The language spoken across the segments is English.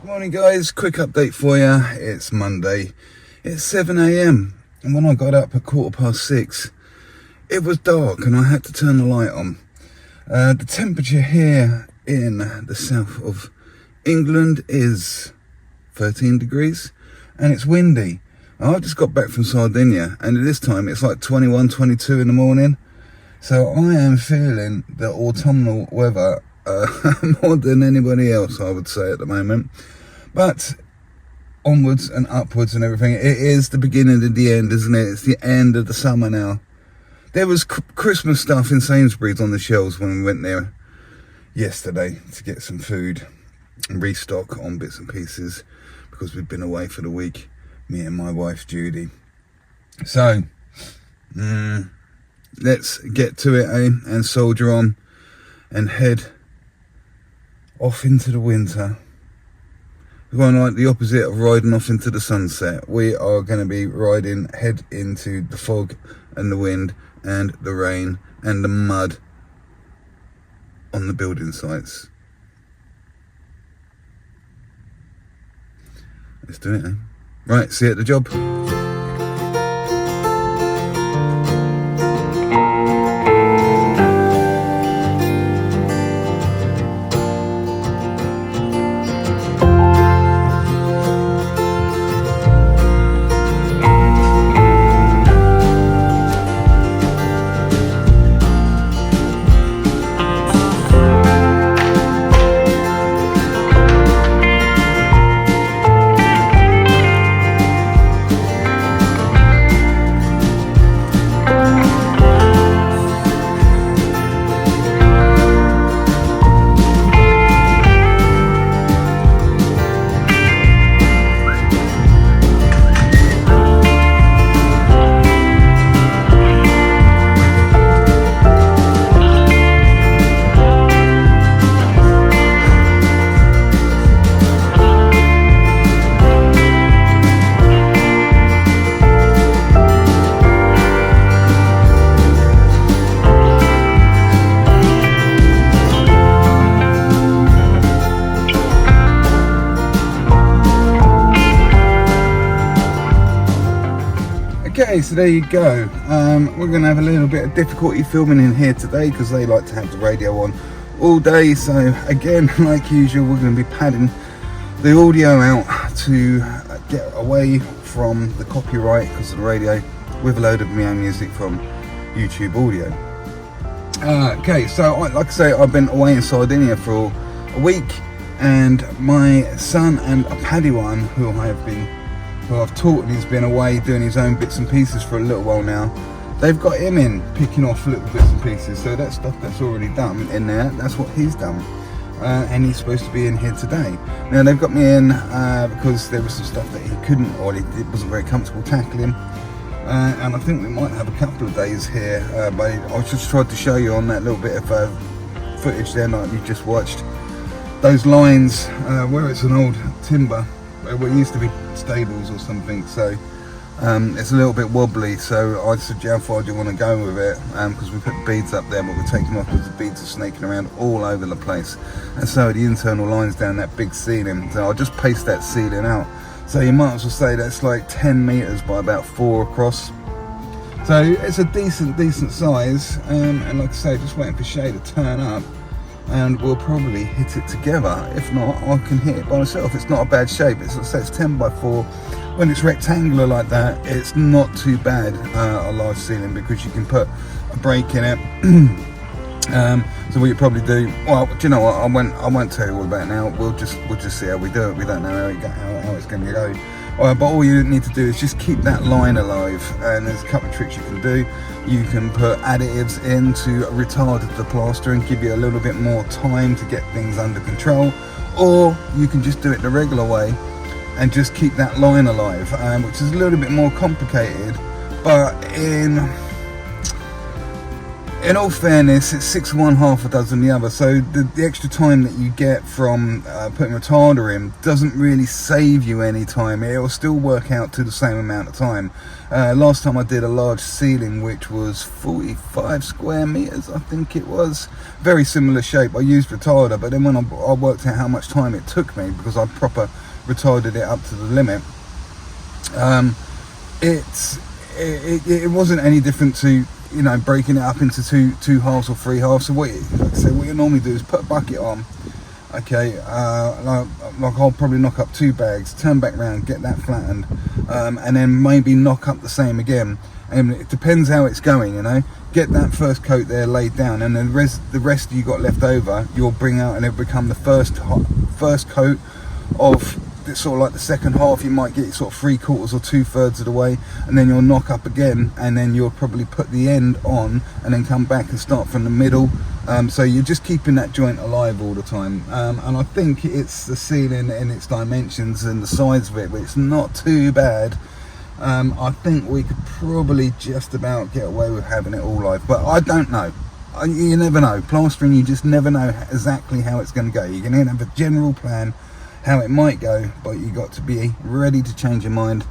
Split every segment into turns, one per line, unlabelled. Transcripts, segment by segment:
Morning guys, quick update for you. It's Monday, it's 7 a.m. and when I got up at 6:15 it was dark and I had to turn the light on. The temperature here in the south of England is 13 degrees and it's windy. I've just got back from Sardinia and at this time it's like 21, 22 in the morning. So I am feeling the autumnal weather more than anybody else, I would say, at the moment. But onwards and upwards and everything. It is the beginning of the end, isn't it? It's the end of the summer now. There was Christmas stuff in Sainsbury's on the shelves when we went there yesterday to get some food and restock on bits and pieces because we'd been away for the week, me and my wife Judy. So let's get to it, and soldier on and head off into the winter. We're going like the opposite of riding off into the sunset. We are going to be riding head into the fog and the wind and the rain and the mud on the building sites. Let's do it, eh? Right, see you at the job. Okay, so there you go. We're going to have a little bit of difficulty filming in here today because they like to have the radio on all day. So again, like usual, we're going to be padding the audio out to get away from the copyright because of the radio with a load of my own music from YouTube audio. Okay, so like I say, I've been away in Sardinia for a week, and my son and a Padawan who I've taught, and he's been away doing his own bits and pieces for a little while now. They've got him in picking off little bits and pieces, so that stuff that's already done in there, that's what he's done, and he's supposed to be in here today. Now they've got me in because there was some stuff that he couldn't, or it wasn't very comfortable tackling, and I think we might have a couple of days here, but I just tried to show you on that little bit of footage there that you just watched, those lines where it's an old timber, where it used to be stables or something, so it's a little bit wobbly. So I said, how far do you want to go with it, because we put beads up there, but we're taking them off because the beads are snaking around all over the place, and so the internal lines down that big ceiling, so I'll just paste that ceiling out. So you might as well say that's like 10 meters by about 4 across, so it's a decent size, and like I say, just waiting for Shay to turn up and we'll probably hit it together. If not, I can hit it by myself. It's not a bad shape. It's 10 by 4. When it's rectangular like that, it's not too bad, a large ceiling, because you can put a break in it. So what you probably do, well, do you know what, I won't tell you all about it now. We'll just see how we do it. We don't know how it's going to go. But all you need to do is just keep that line alive, and there's a couple of tricks you can do. You can put additives in to retard the plaster and give you a little bit more time to get things under control, or you can just do it the regular way and just keep that line alive, which is a little bit more complicated, but in in all fairness, it's 6 of one, half a dozen the other. So the extra time that you get from putting retarder in doesn't really save you any time. It will still work out to the same amount of time. Last time I did a large ceiling, which was 45 square meters, I think it was. Very similar shape. I used retarder, but then when I worked out how much time it took me, because I proper retarded it up to the limit, it wasn't any different to, you know, breaking it up into two halves or 3 halves. So what you normally do is put a bucket on, okay, like I'll probably knock up 2 bags, turn back around, get that flattened, and then maybe knock up the same again, and it depends how it's going, you know. Get that first coat there laid down, and then the rest you got left over, you'll bring out, and it'll become the first coat of sort of like the second half. You might get sort of 3/4 or 2/3 of the way, and then you'll knock up again, and then you'll probably put the end on and then come back and start from the middle. So you're just keeping that joint alive all the time, and I think it's the ceiling and its dimensions and the size of it, but it's not too bad. I think we could probably just about get away with having it all live, but I don't know. You never know. Plastering, you just never know exactly how it's going to go. You can have a general plan how it might go, but you got to be ready to change your mind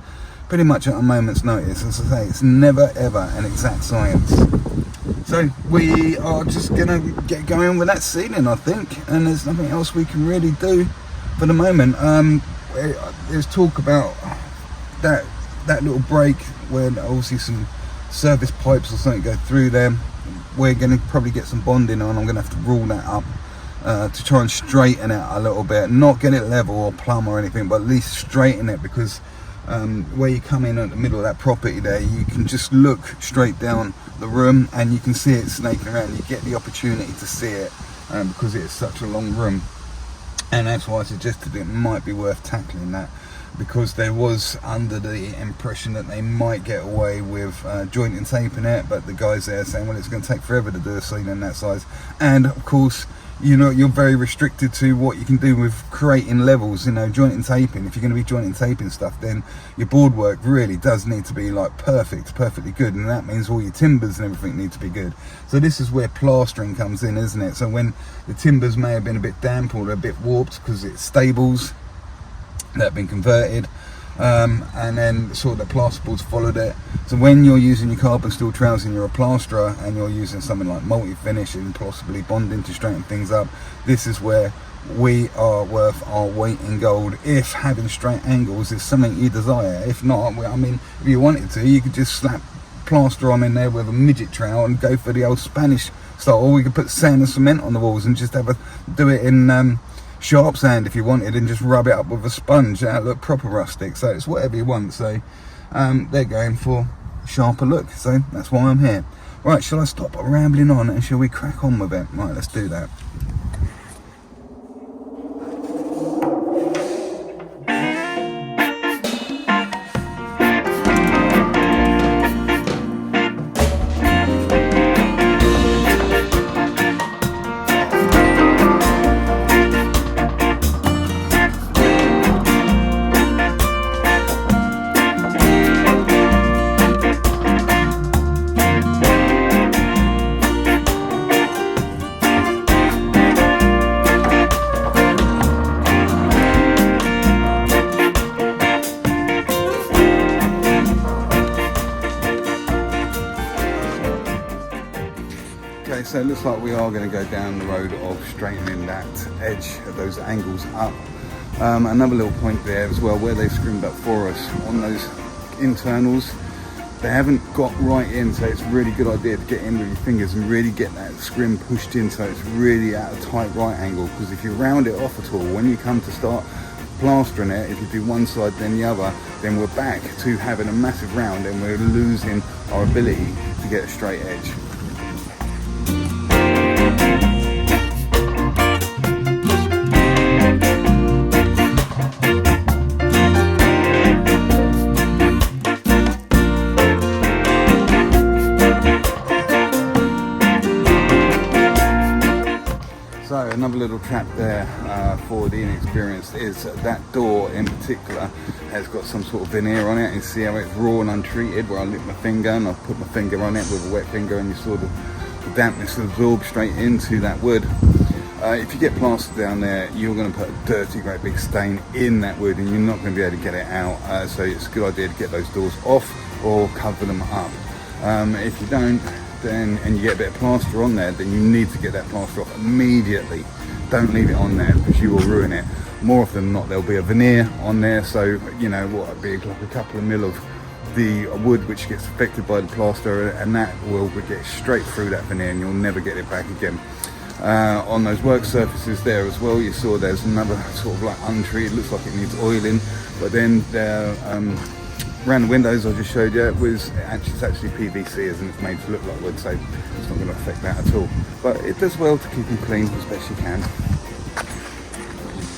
pretty much at a moment's notice. As I say, it's never ever an exact science. So we are just gonna get going with that ceiling, I think, and there's nothing else we can really do for the moment. There's talk about that little break where obviously some service pipes or something go through there. We're gonna probably get some bonding on. I'm gonna have to rule that up to try and straighten it a little bit, not get it level or plumb or anything, but at least straighten it, because where you come in at the middle of that property there, you can just look straight down the room and you can see it snaking around. You get the opportunity to see it because it's such a long room, and that's why I suggested it might be worth tackling that, because there was under the impression that they might get away with joint and taping it, but the guys there are saying, well, it's going to take forever to do a ceiling that size, and of course, you know, you're very restricted to what you can do with creating levels. You know, joint and taping, if you're going to be joint and taping stuff, then your board work really does need to be like perfectly good, and that means all your timbers and everything need to be good. So this is where plastering comes in, isn't it? So when the timbers may have been a bit damp or a bit warped because it's stables that have been converted, and then sort of the plasterboards followed it. So when you're using your carbon steel trowels and you're a plasterer and you're using something like multi-finish and possibly bonding to straighten things up, this is where we are worth our weight in gold, if having straight angles is something you desire. If not, I mean, if you wanted to, you could just slap plaster on in there with a midget trowel and go for the old Spanish style, or we could put sand and cement on the walls and just do it in sharp sand if you wanted, and just rub it up with a sponge and it'll look proper rustic. So it's whatever you want. So they're going for a sharper look, so that's why I'm here. Right, shall I stop rambling on and shall we crack on with it? Right, let's do that. Okay, so it looks like we are going to go down the road of straightening that edge of those angles up. Another little point there as well, where they've scrimmed up for us on those internals, they haven't got right in, so it's a really good idea to get in with your fingers and really get that scrim pushed in so it's really at a tight right angle, because if you round it off at all, when you come to start plastering it, if you do one side then the other, then we're back to having a massive round and we're losing our ability to get a straight edge. So another little trap there for the inexperienced is that door in particular has got some sort of veneer on it. You see how it's raw and untreated, where I lick my finger and I put my finger on it with a wet finger and you sort of the dampness absorbs straight into that wood. If you get plaster down there, you're going to put a dirty great big stain in that wood and you're not going to be able to get it out, so it's a good idea to get those doors off or cover them up. If you don't, then and you get a bit of plaster on there, then you need to get that plaster off immediately. Don't leave it on there because you will ruin it. More often than not, there'll be a veneer on there, so you know what, it'd be like a couple of mil of the wood which gets affected by the plaster, and that will get straight through that veneer and you'll never get it back again. On those work surfaces there as well, you saw there's another sort of like untreated, looks like it needs oiling, but then there around the windows I just showed you, it's actually PVC, and it's made to look like wood, so it's not going to affect that at all, but it does well to keep them clean as best you can.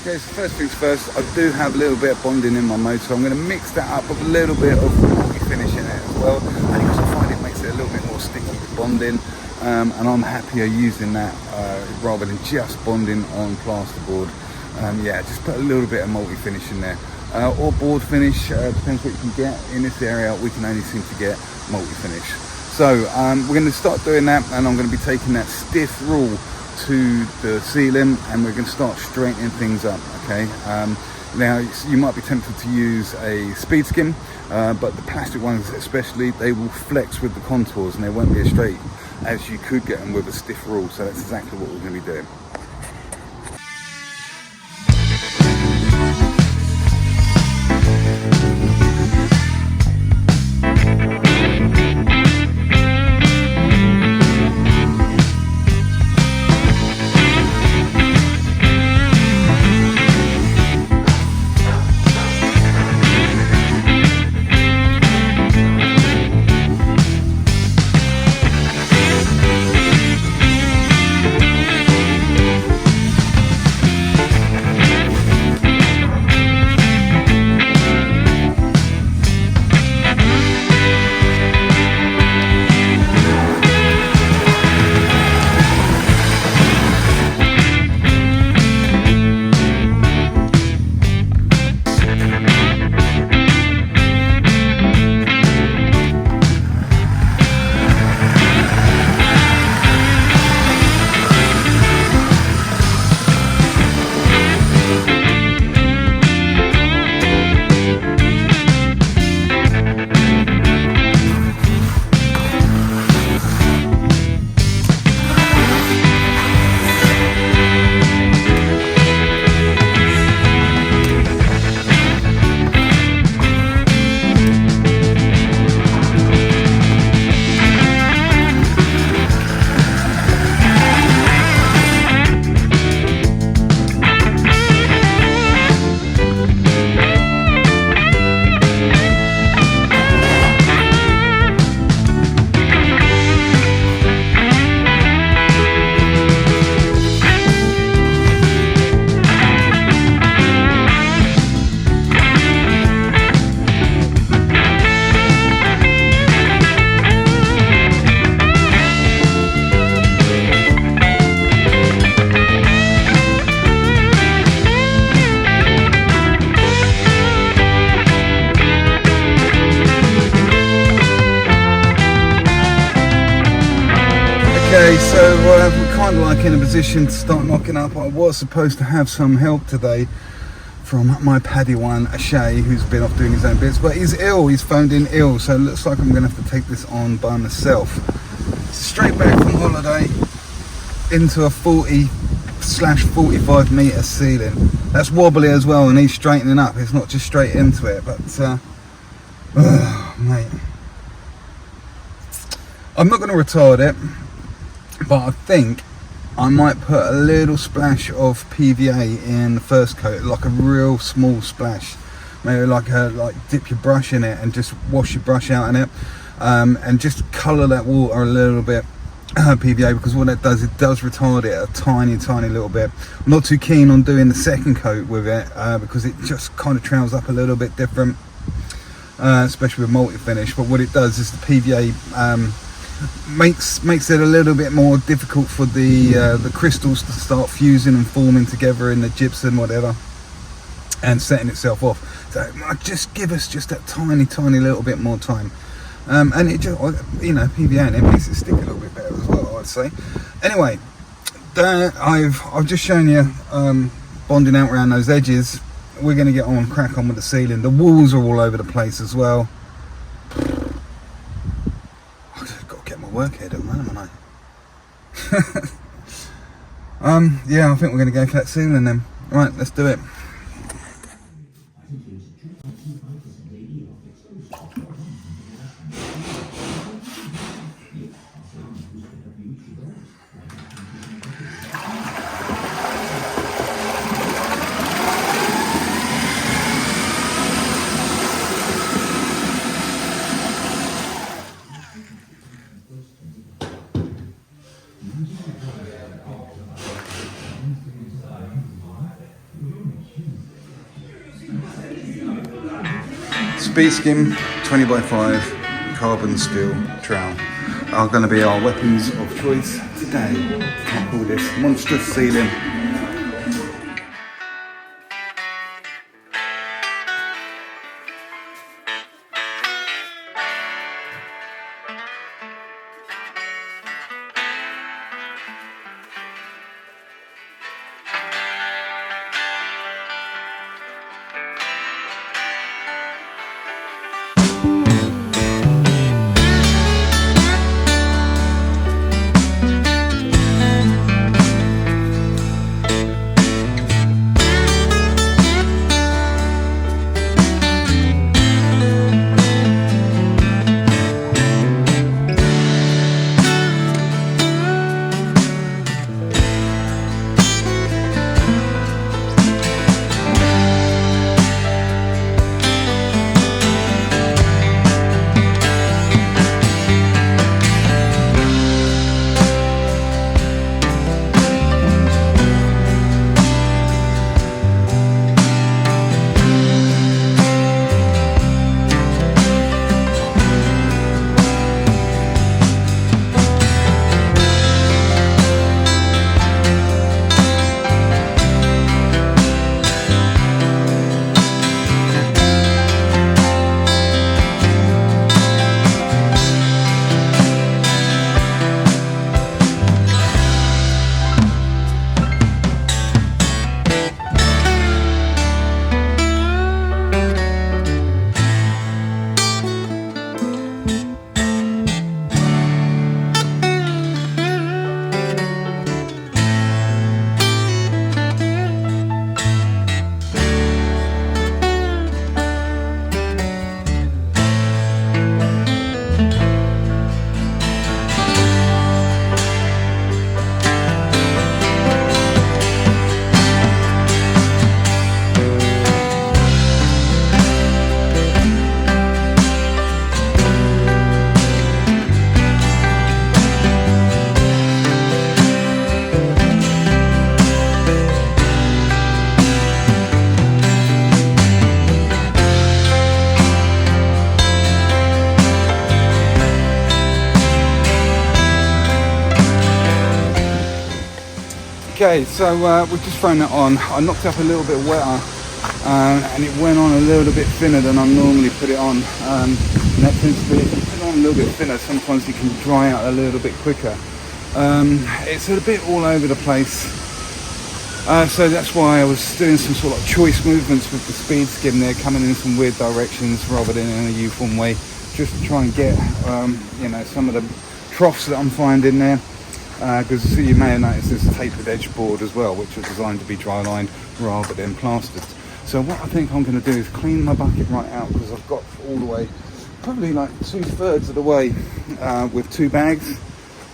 Okay, so first things first, I do have a little bit of bonding in my motor, so I'm going to mix that up with a little bit of multi-finish in it as well, and because I find it makes it a little bit more sticky with bonding. And I'm happier using that rather than just bonding on plasterboard. Yeah, just put a little bit of multi-finish in there, or board finish, depends what you can get. In this area we can only seem to get multi-finish. So we're going to start doing that, and I'm going to be taking that stiff rule to the ceiling and we're going to start straightening things up. Okay, now you might be tempted to use a speed skim, but the plastic ones especially, they will flex with the contours and they won't be as straight as you could get them with a stiff rule, so that's exactly what we're going to be doing. Okay, so we're kind of like in a position to start knocking up. I was supposed to have some help today from my paddy one, Ashay, who's been off doing his own bits, but he's ill, he's phoned in ill, so it looks like I'm going to have to take this on by myself. Straight back from holiday into a 40/45 metre ceiling. That's wobbly as well, and he's straightening up, it's not just straight into it, but mate. I'm not going to retard it, but I think I might put a little splash of PVA in the first coat, like a real small splash, maybe like dip your brush in it and just wash your brush out in it, and just colour that water a little bit, PVA, because what it does retard it a tiny little bit. I'm not too keen on doing the second coat with it, because it just kind of trails up a little bit different, especially with multi-finish, but what it does is the PVA makes it a little bit more difficult for the crystals to start fusing and forming together in the gypsum, whatever, and setting itself off. So just give us just that tiny little bit more time, and it just, you know, PVA, and it makes it stick a little bit better as well, I'd to say. Anyway, I've just shown you bonding out around those edges. We're going to get on, crack on with the ceiling. The walls are all over the place as well. I've got to get my work here done, haven't I? Yeah, I think we're going to go for that ceiling then. Right, let's do it. Speed skim 20x5 carbon steel trowel are going to be our weapons of choice today to tackle this monstrous ceiling. Okay, so we've just thrown that on. I knocked it up a little bit wetter and it went on a little bit thinner than I normally put it on. And that tends to be, if you put it on a little bit thinner, sometimes it can dry out a little bit quicker. It's a bit all over the place. So that's why I was doing some sort of choice movements with the speed skim there, coming in some weird directions rather than in a uniform way, just to try and get you know, some of the troughs that I'm finding there. Because you may have noticed there's a tapered edge board as well, which was designed to be dry lined rather than plastered. So what I think I'm going to do is clean my bucket right out, because I've got all the way, probably like 2/3 of the way with 2 bags.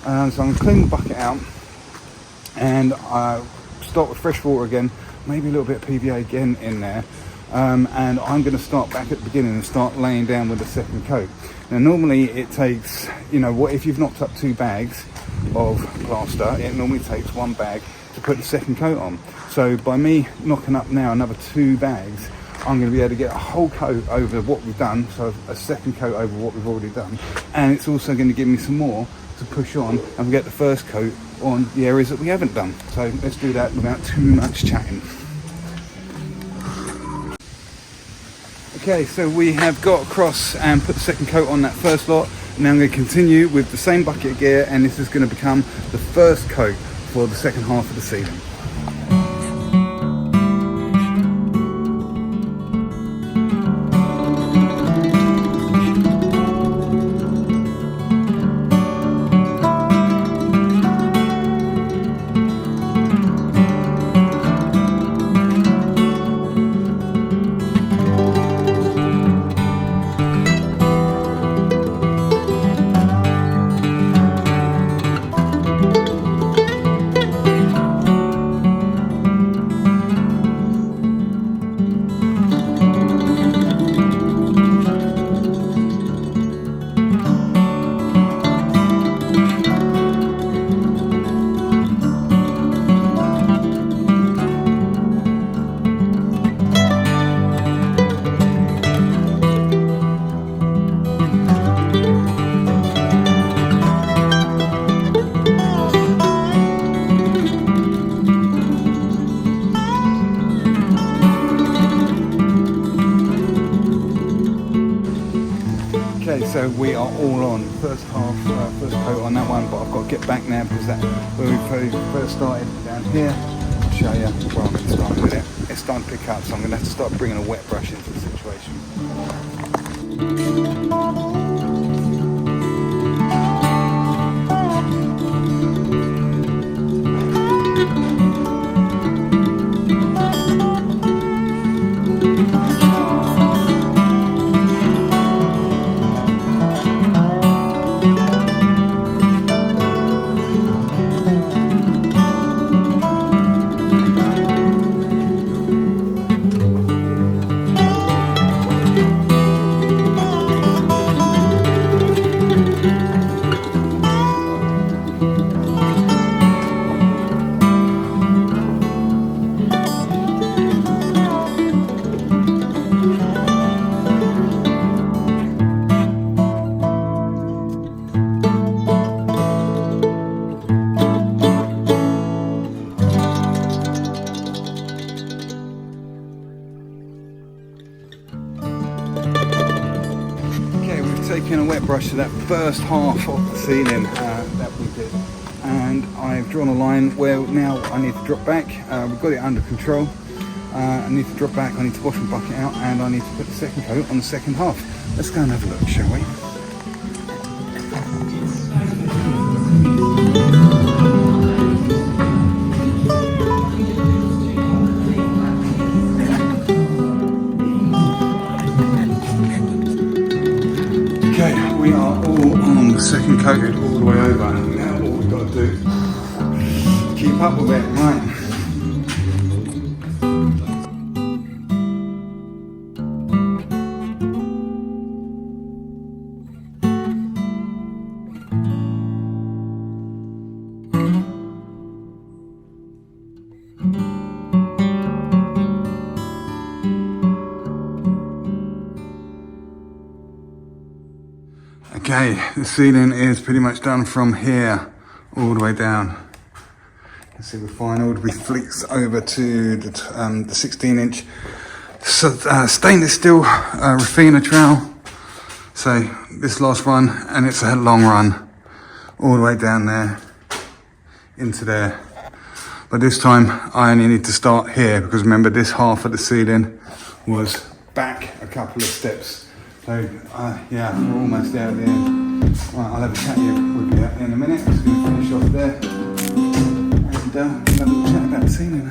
So I'm going to clean the bucket out and start with fresh water again, maybe a little bit of PVA again in there. And I'm going to start back at the beginning and start laying down with the second coat. Now normally it takes, you know, what if you've knocked up 2 bags of plaster, it normally takes 1 bag to put the second coat on. So by me knocking up now another 2 bags, I'm going to be able to get a whole coat over what we've done, so a second coat over what we've already done, and it's also going to give me some more to push on and get the first coat on the areas that we haven't done. So let's do that without too much chatting. Okay, so we have got across and put the second coat on that first lot. Now I'm going to continue with the same bucket of gear, and this is going to become the first coat for the second half of the ceiling. Okay, so we are all on first half, first coat on that one, but I've got to get back now because that's where we first started down here. I'll show you where I'm going to start with it. It's starting to pick up, so I'm going to have to start bringing a wet brush into the situation. Taking a wet brush to that first half of the ceiling that we did, and I've drawn a line where now I need to drop back. We've got it under control. I need to drop back, I need to wash my bucket out, and I need to put the second coat on the second half. Let's go and have a look, shall we? We are all on the second coated all the way over. Now all we've got to do is keep up with it, right? Okay, the ceiling is pretty much done from here all the way down. You can see we're fine. All we flicks over to the 16-inch stainless steel Rafina trowel. So this last run, and it's a long run all the way down there into there. But this time I only need to start here because remember this half of the ceiling was back a couple of steps. So yeah, we're almost there at the end. Right, I'll have a chat with you in a minute. I'm just going to finish off there and we'll have a little chat about the ceiling,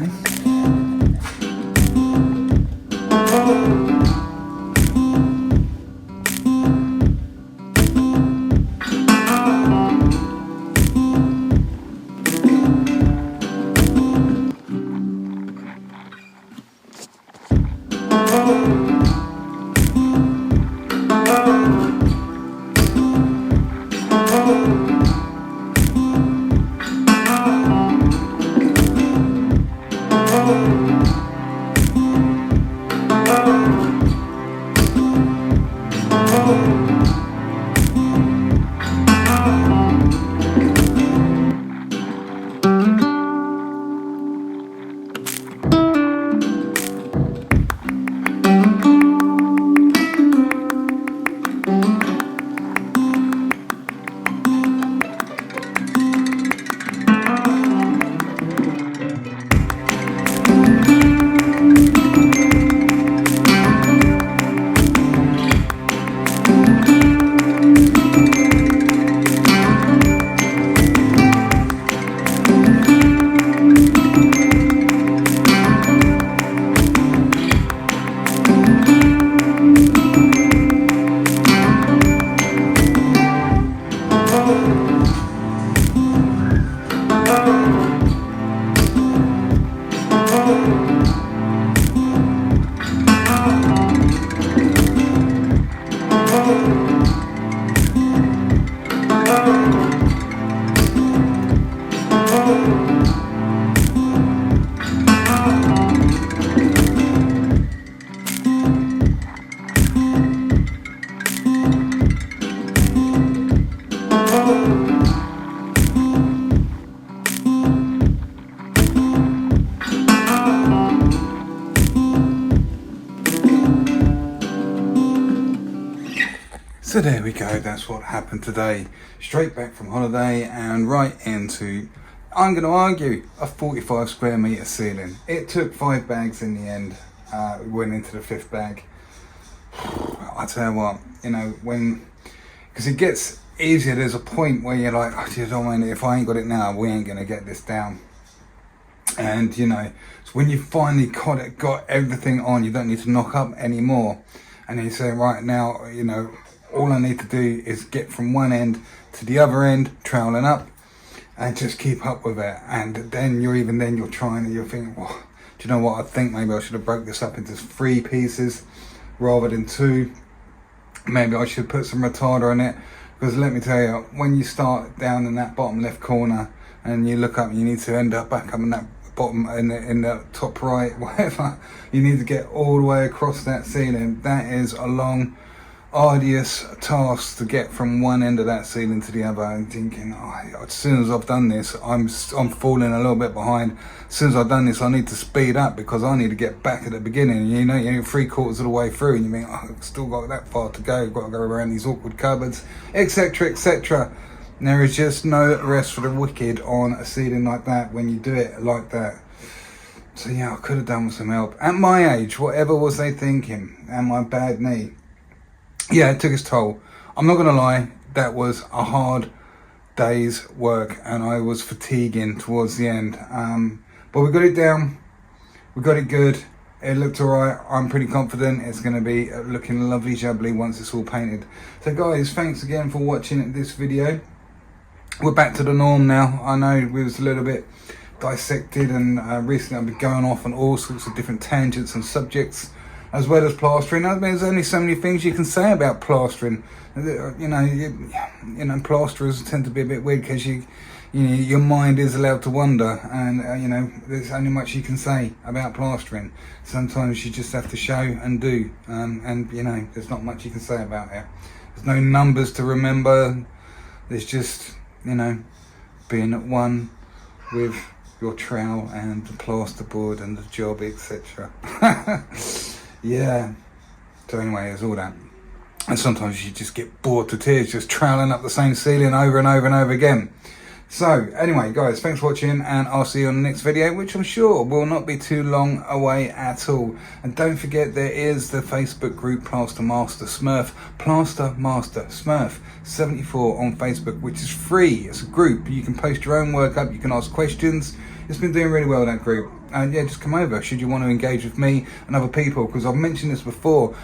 So there we go, that's what happened today. Straight back from holiday and right into, I'm going to argue, a 45 square metre ceiling. It took 5 bags in the end. We went into the 5th bag. I tell you what, you know, because it gets easier, there's a point where you're like, oh, you don't mind, if I ain't got it now, we ain't going to get this down. And you know, so when you finally got everything on, you don't need to knock up anymore. And then you say, right now, you know, all I need to do is get from one end to the other end, troweling up, and just keep up with it. And then you're trying, and you're thinking, well, do you know what? I think maybe I should have broke this up into 3 pieces rather than 2. Maybe I should put some retarder on it, because let me tell you, when you start down in that bottom left corner and you look up, you need to end up back up in that bottom, in the top right, whatever. You need to get all the way across that ceiling. That is a long, arduous task to get from one end of that ceiling to the other. And thinking, oh, as soon as I've done this, I'm falling a little bit behind. As soon as I've done this, I need to speed up, because I need to get back at the beginning. You know, you're 3/4 of the way through, and you think, oh, I've still got that far to go. I've got to go around these awkward cupboards, etc., etc. There is just no rest for the wicked on a ceiling like that when you do it like that. So yeah, I could have done with some help. At my age, whatever was they thinking, and my bad knee, yeah, it took its toll. I'm not going to lie, that was a hard day's work, and I was fatiguing towards the end. But we got it down, we got it good, it looked alright. I'm pretty confident it's going to be looking lovely jubbly once it's all painted. So guys, thanks again for watching this video. We're back to the norm now. I know we was a little bit dissected, and recently I've been going off on all sorts of different tangents and subjects, as well as plastering. I mean, there's only so many things you can say about plastering. You know, plasterers tend to be a bit weird, because you know, your mind is allowed to wander, and you know, there's only much you can say about plastering. Sometimes you just have to show and do, and you know, there's not much you can say about it. There's no numbers to remember. There's just, you know, being at one with your trowel and the plasterboard and the job, etc. Yeah. So anyway, there's all that. And sometimes you just get bored to tears just troweling up the same ceiling over and over and over again. So anyway, guys, thanks for watching, and I'll see you on the next video, which I'm sure will not be too long away at all. And don't forget, there is the Facebook group Plaster Master Smurf, Plaster Master Smurf 74 on Facebook, which is free. It's a group. You can post your own work up, you can ask questions. It's been doing really well, that group. And yeah, just come over should you want to engage with me and other people, because I've mentioned this before.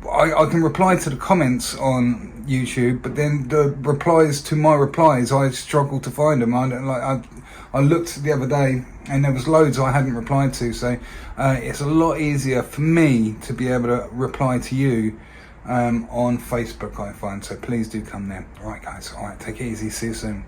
I can reply to the comments on YouTube, but then the replies to my replies, I struggle to find them. I looked the other day, and there was loads I hadn't replied to, so it's a lot easier for me to be able to reply to you on Facebook, I find. So please do come there. All right, guys. All right, take it easy. See you soon.